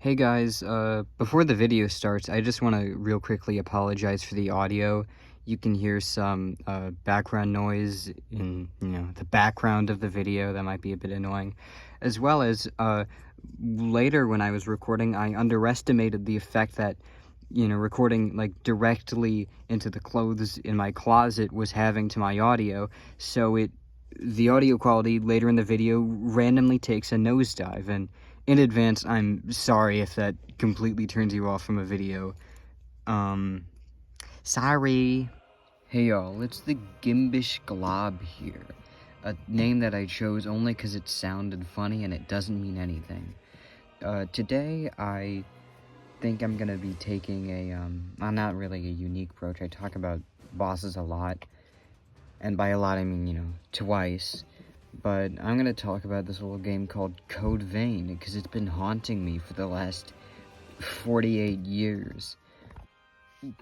Hey guys, before the video starts, I just want to real quickly apologize for the audio. You can hear some background noise in, the background of the video that might be a bit annoying. As well as, later when I was recording, I underestimated the effect that, recording, like, directly into the clothes in my closet was having to my audio, so the audio quality later in the video randomly takes a nosedive, and in advance, I'm sorry if that completely turns you off from a video. Sorry. Hey y'all, it's the Gimbish Glob here. A name that I chose only because it sounded funny and it doesn't mean anything. Today, I think I'm gonna be taking not really a unique approach. I talk about bosses a lot, and by a lot I mean, twice. But I'm gonna talk about this little game called Code Vein, because it's been haunting me for the last 48 years.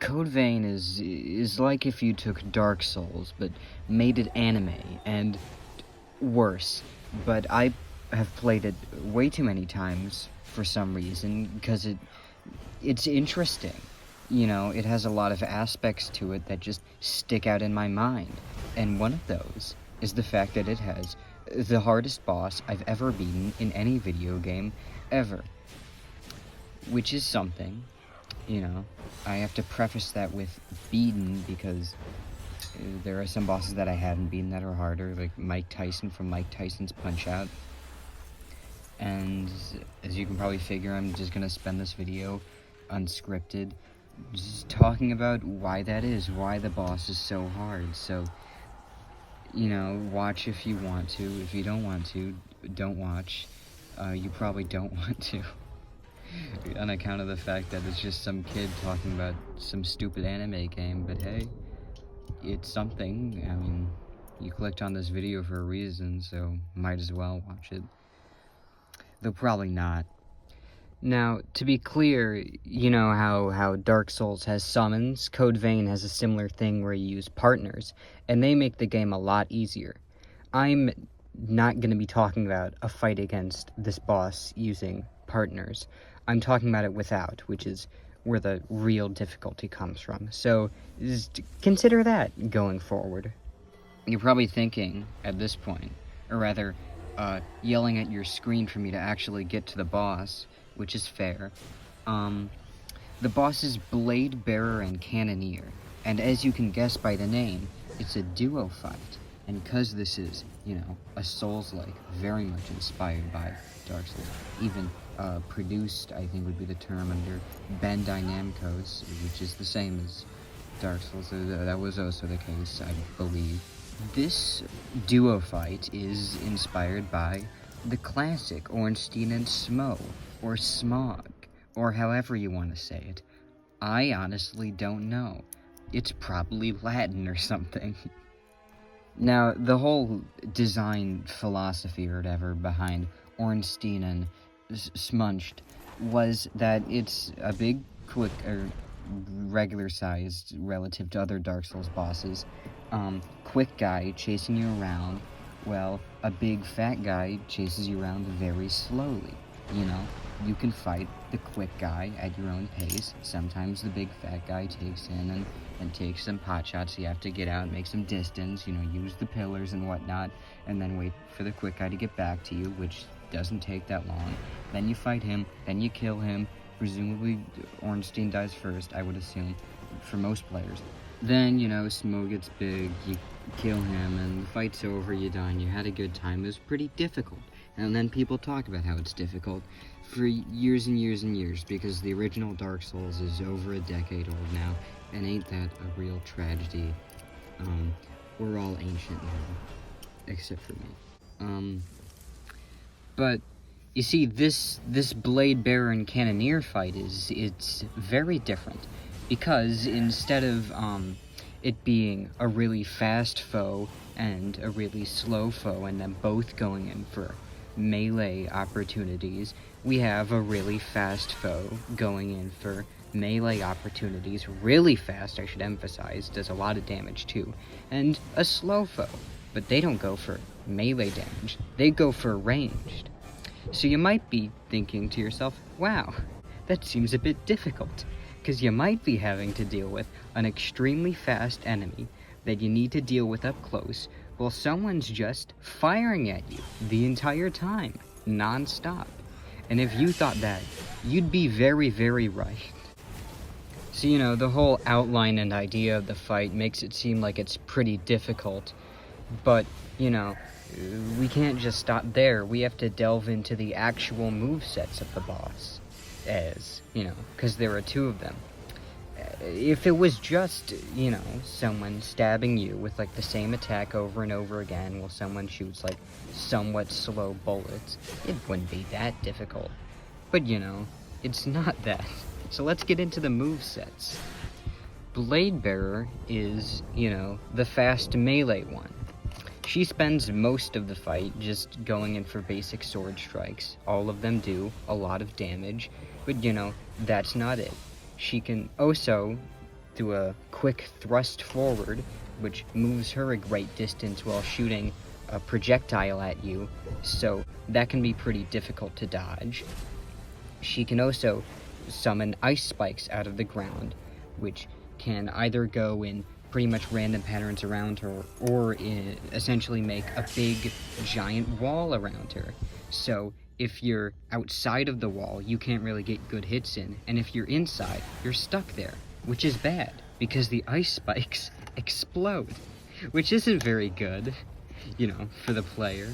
Code Vein is like if you took Dark Souls, but made it anime, and worse. But I have played it way too many times for some reason, because it's interesting. It has a lot of aspects to it that just stick out in my mind, and one of those is the fact that it has the hardest boss I've ever beaten in any video game ever. Which is something, I have to preface that with beaten, because there are some bosses that I haven't beaten that are harder, like Mike Tyson from Mike Tyson's Punch-Out! And as you can probably figure, I'm just gonna spend this video unscripted, just talking about why that is, why the boss is so hard. So, watch if you want to. If you don't want to, don't watch. You probably don't want to. On account of the fact that it's just some kid talking about some stupid anime game, but hey, it's something. I mean, you clicked on this video for a reason, so might as well watch it. Though probably not. Now, to be clear, you know how Dark Souls has summons, Code Vein has a similar thing where you use partners, and they make the game a lot easier. I'm not going to be talking about a fight against this boss using partners. I'm talking about it without, which is where the real difficulty comes from. So, just consider that going forward. You're probably thinking, at this point, or rather, yelling at your screen for me to actually get to the boss, which is fair. The boss is Blade Bearer and Cannoneer, and as you can guess by the name, it's a duo fight. And because this is, a Souls-like, very much inspired by Dark Souls, even produced, I think would be the term, under Bandai Namco's, which is the same as Dark Souls. That was also the case, I believe. This duo fight is inspired by the classic Ornstein and Smough, or Smough, or however you want to say it. I honestly don't know. It's probably Latin or something. Now, the whole design philosophy or whatever behind Ornstein and Smough was that it's a big, quick, or regular-sized, relative to other Dark Souls bosses, quick guy chasing you around, well, a big fat guy chases you around very slowly. You can fight the quick guy at your own pace. Sometimes the big fat guy takes in and takes some pot shots, so you have to get out and make some distance, use the pillars and whatnot, and then wait for the quick guy to get back to you, which doesn't take that long. Then you fight him, then you kill him. Presumably Ornstein dies first, I would assume, for most players. Then, Smough gets big, you kill him, and the fight's over, you're done, you had a good time. It was pretty difficult. And then people talk about how it's difficult for years and years and years, because the original Dark Souls is over a decade old now, and ain't that a real tragedy? We're all ancient now, except for me. But, you see, this Blade Bearer and Cannoneer fight it's very different, because instead of, it being a really fast foe and a really slow foe, and them both going in for melee opportunities, we have a really fast foe going in for melee opportunities, really fast, I should emphasize, does a lot of damage too, and a slow foe, but they don't go for melee damage, they go for ranged. So you might be thinking to yourself, wow, that seems a bit difficult, because you might be having to deal with an extremely fast enemy that you need to deal with up close while someone's just firing at you the entire time, non-stop. And if you thought that, you'd be very, very right. So, you know, the whole outline and idea of the fight makes it seem like it's pretty difficult, but, you know, we can't just stop there. We have to delve into the actual movesets of the boss, because there are 2 of them. If it was just, you know, someone stabbing you with, like, the same attack over and over again while someone shoots, like, somewhat slow bullets, it wouldn't be that difficult. But, you know, it's not that. So let's get into the movesets. Blade Bearer is, you know, the fast melee one. She spends most of the fight just going in for basic sword strikes. All of them do a lot of damage, but, you know, that's not it. She can also do a quick thrust forward, which moves her a great distance while shooting a projectile at you, so that can be pretty difficult to dodge. She can also summon ice spikes out of the ground, which can either go in pretty much random patterns around her, or essentially make a big, giant wall around her. So if you're outside of the wall, you can't really get good hits in, and if you're inside, you're stuck there, which is bad, because the ice spikes explode, which isn't very good, you know, for the player.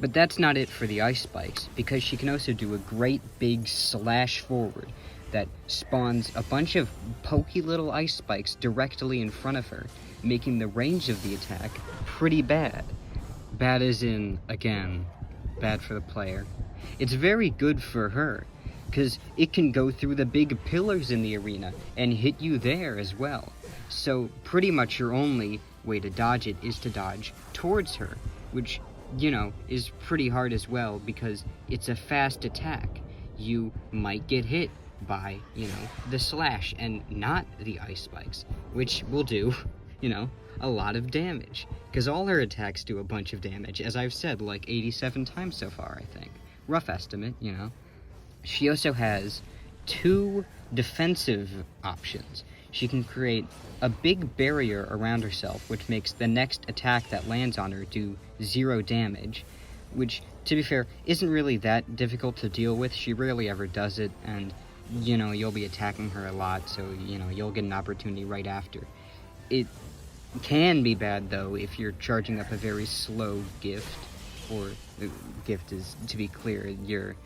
But that's not it for the ice spikes, because she can also do a great big slash forward that spawns a bunch of pokey little ice spikes directly in front of her, making the range of the attack pretty bad. Bad as in, again, bad for the player. It's very good for her, because it can go through the big pillars in the arena and hit you there as well. So pretty much your only way to dodge it is to dodge towards her, which, you know, is pretty hard as well because it's a fast attack. You might get hit by, you know, the slash and not the ice spikes, which will do, you know, a lot of damage, because all her attacks do a bunch of damage, as I've said like 87 times so far, I think. Rough estimate, you know. She also has 2 defensive options. She can create a big barrier around herself, which makes the next attack that lands on her do 0 damage, which, to be fair, isn't really that difficult to deal with. She rarely ever does it, and, you know, you'll be attacking her a lot, so, you know, you'll get an opportunity right after. It can be bad, though, if you're charging up a very slow gift, or the gift is, to be clear, your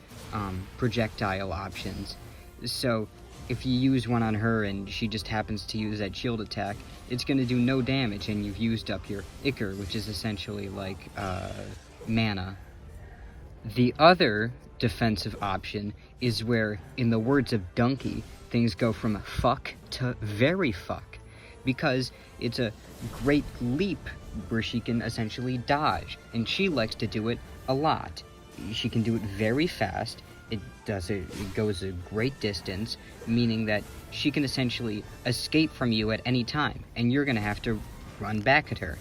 projectile options. So if you use one on her and she just happens to use that shield attack, it's going to do no damage, and you've used up your Ichor, which is essentially like mana. The other defensive option is where, in the words of Donkey, things go from fuck to very fuck, because it's a great leap where she can essentially dodge, and she likes to do it a lot. She can do it very fast. It goes a great distance, meaning that she can essentially escape from you at any time, and you're going to have to run back at her.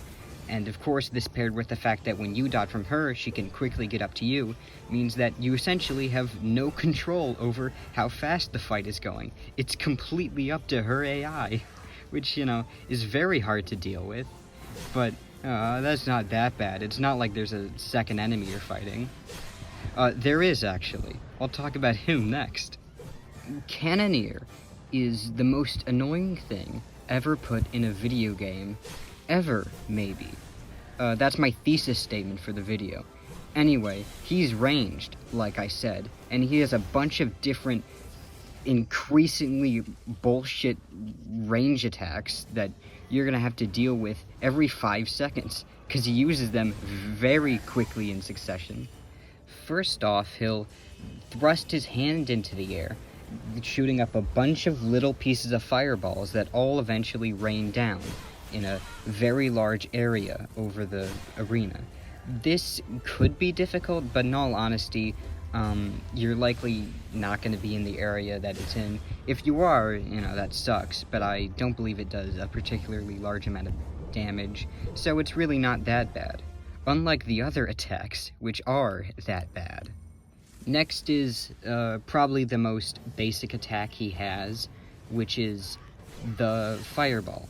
And of course, this paired with the fact that when you dodge from her, she can quickly get up to you, means that you essentially have no control over how fast the fight is going. It's completely up to her AI, which, you know, is very hard to deal with. But that's not that bad. It's not like there's a second enemy you're fighting. There is, actually. I'll talk about him next. Cannoneer is the most annoying thing ever put in a video game. Ever, maybe. That's my thesis statement for the video. Anyway, he's ranged, like I said, and he has a bunch of different increasingly bullshit range attacks that you're gonna have to deal with every 5 seconds, because he uses them very quickly in succession. First off, he'll thrust his hand into the air, shooting up a bunch of little pieces of fireballs that all eventually rain down in a very large area over the arena. This could be difficult, but in all honesty, you're likely not going to be in the area that it's in. If you are, you know, that sucks, but I don't believe it does a particularly large amount of damage, so it's really not that bad. Unlike the other attacks, which are that bad. Next is probably the most basic attack he has, which is the fireball.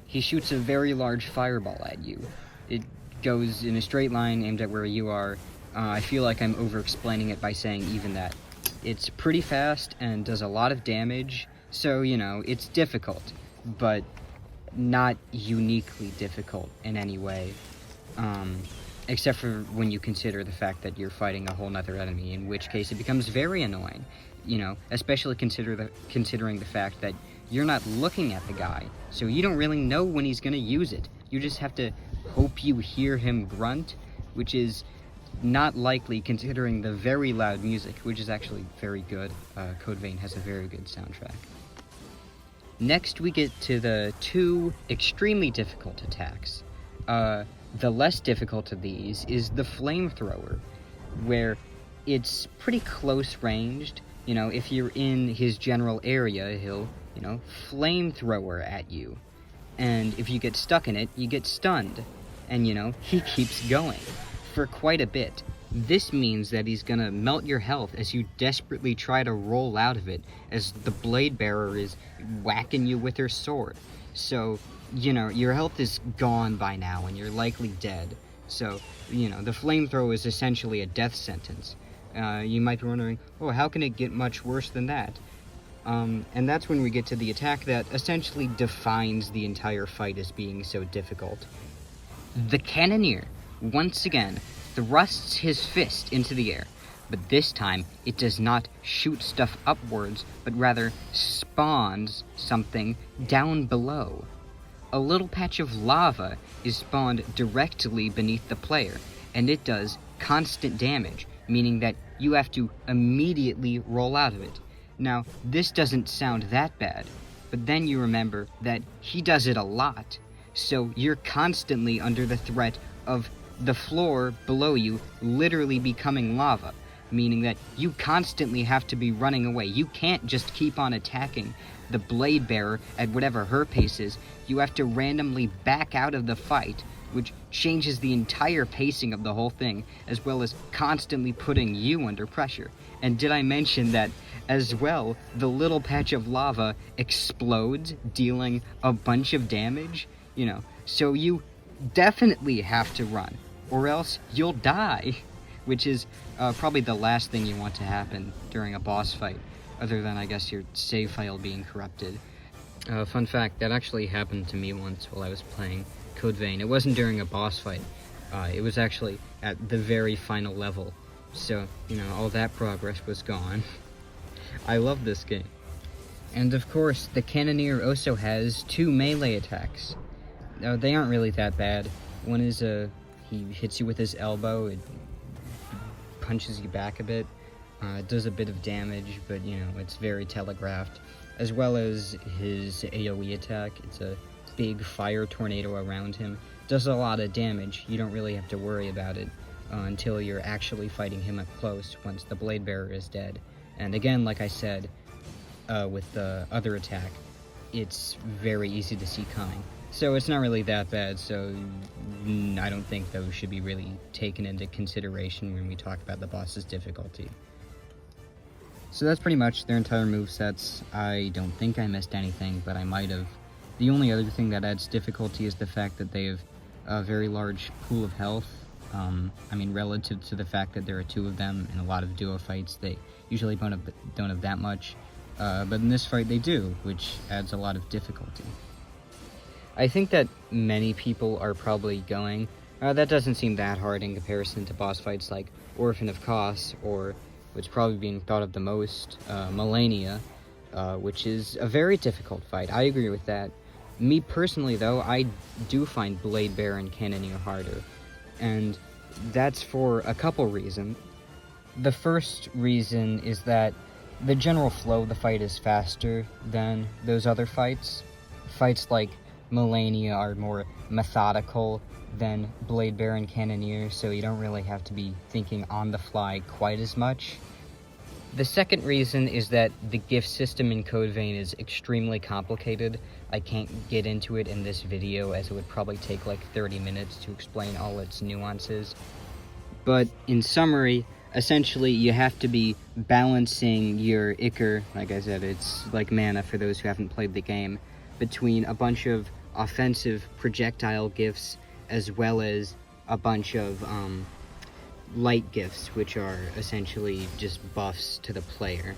He shoots a very large fireball at you. It goes in a straight line aimed at where you are. I feel like I'm over-explaining it by saying even that. It's pretty fast and does a lot of damage, so, you know, it's difficult, but not uniquely difficult in any way. Except for when you consider the fact that you're fighting a whole nother enemy, in which case it becomes very annoying, you know, especially considering the fact that you're not looking at the guy, so you don't really know when he's gonna use it. You just have to hope you hear him grunt, which is not likely considering the very loud music, which is actually very good. Code Vein has a very good soundtrack. Next we get to the two extremely difficult attacks. The less difficult of these is the flamethrower, where it's pretty close ranged. You know, if you're in his general area, he'll, you know, flamethrower at you. And if you get stuck in it, you get stunned. And, you know, he keeps going for quite a bit. This means that he's gonna melt your health as you desperately try to roll out of it, as the blade bearer is whacking you with her sword. So, you know, your health is gone by now and you're likely dead. So, you know, the flamethrower is essentially a death sentence. You might be wondering, oh, how can it get much worse than that? And that's when we get to the attack that essentially defines the entire fight as being so difficult. The Cannoneer, once again, thrusts his fist into the air, but this time it does not shoot stuff upwards, but rather spawns something down below. A little patch of lava is spawned directly beneath the player, and it does constant damage, meaning that you have to immediately roll out of it. Now, this doesn't sound that bad, but then you remember that he does it a lot, so you're constantly under the threat of the floor below you literally becoming lava, meaning that you constantly have to be running away. You can't just keep on attacking the blade bearer at whatever her pace is. You have to randomly back out of the fight, which changes the entire pacing of the whole thing, as well as constantly putting you under pressure. And did I mention that, as well, the little patch of lava explodes, dealing a bunch of damage? You know, so you definitely have to run, or else you'll die, which is probably the last thing you want to happen during a boss fight, other than, I guess, your save file being corrupted. Fun fact, that actually happened to me once while I was playing Code Vein. It wasn't during a boss fight, it was actually at the very final level, so, you know, all that progress was gone. I love this game. And of course, the Cannoneer also has two melee attacks. They aren't really that bad. One is, he hits you with his elbow, it punches you back a bit. It does a bit of damage, but, you know, it's very telegraphed. As well as his AoE attack. It's a big fire tornado around him. Does a lot of damage. You don't really have to worry about it until you're actually fighting him up close, once the blade bearer is dead. And again, like I said, with the other attack, it's very easy to see coming. So it's not really that bad, so I don't think those should be really taken into consideration when we talk about the boss's difficulty. So that's pretty much their entire movesets. I don't think I missed anything, but I might have. The only other thing that adds difficulty is the fact that they have a very large pool of health. I mean, relative to the fact that there are two of them in a lot of duo fights, they usually don't have that much. But in this fight they do, which adds a lot of difficulty. I think that many people are probably going, that doesn't seem that hard in comparison to boss fights like Orphan of Kos, or what's probably being thought of the most, Melania, which is a very difficult fight. I agree with that. Me personally, though, I do find Blade Bearer and Cannoneer harder, and that's for a couple reasons. The first reason is that the general flow of the fight is faster than those other fights. Fights like Melania are more methodical than Blade Bearer and Cannoneer, so you don't really have to be thinking on the fly quite as much. The second reason is that the gift system in Code Vein is extremely complicated. I can't get into it in this video, as it would probably take like 30 minutes to explain all its nuances. But in summary, essentially you have to be balancing your Ichor, like I said, it's like mana for those who haven't played the game, between a bunch of offensive projectile gifts as well as a bunch of light gifts, which are essentially just buffs to the player.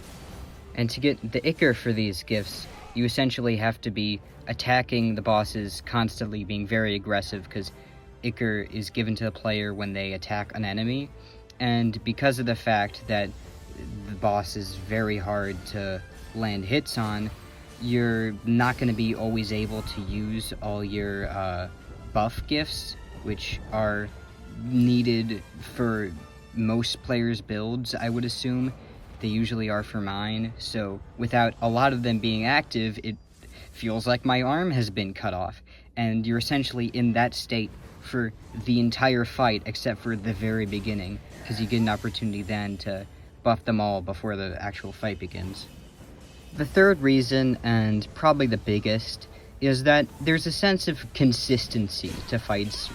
And to get the Ichor for these gifts, you essentially have to be attacking the bosses constantly, being very aggressive, because Ichor is given to the player when they attack an enemy, and because of the fact that the boss is very hard to land hits on, you're not going to be always able to use all your buff gifts, which are needed for most players' builds, I would assume. They usually are for mine, so without a lot of them being active, it feels like my arm has been cut off, and you're essentially in that state for the entire fight except for the very beginning, because you get an opportunity then to buff them all before the actual fight begins. The third reason, and probably the biggest, is that there's a sense of consistency to fights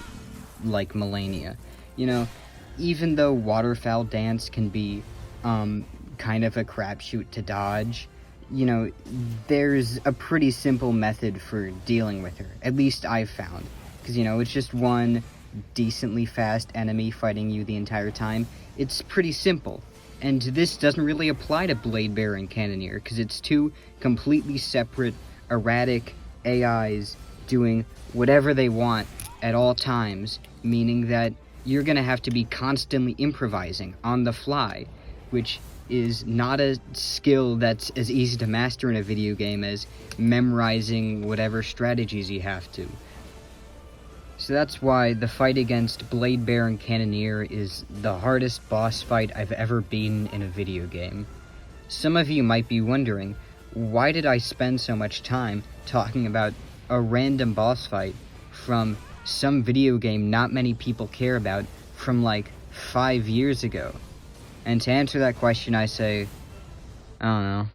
like Malenia. You know, even though Waterfowl Dance can be kind of a crapshoot to dodge, you know, there's a pretty simple method for dealing with her. At least I've found. Because, you know, it's just one decently fast enemy fighting you the entire time. It's pretty simple. And this doesn't really apply to Blade Bear and Cannoneer, because it's two completely separate, erratic AIs doing whatever they want at all times, meaning that you're going to have to be constantly improvising on the fly, which is not a skill that's as easy to master in a video game as memorizing whatever strategies you have to. So that's why the fight against Blade Bear and Cannoneer is the hardest boss fight I've ever beaten in a video game. Some of you might be wondering, why did I spend so much time talking about a random boss fight from some video game not many people care about from like 5 years ago? And to answer that question, I say, I don't know.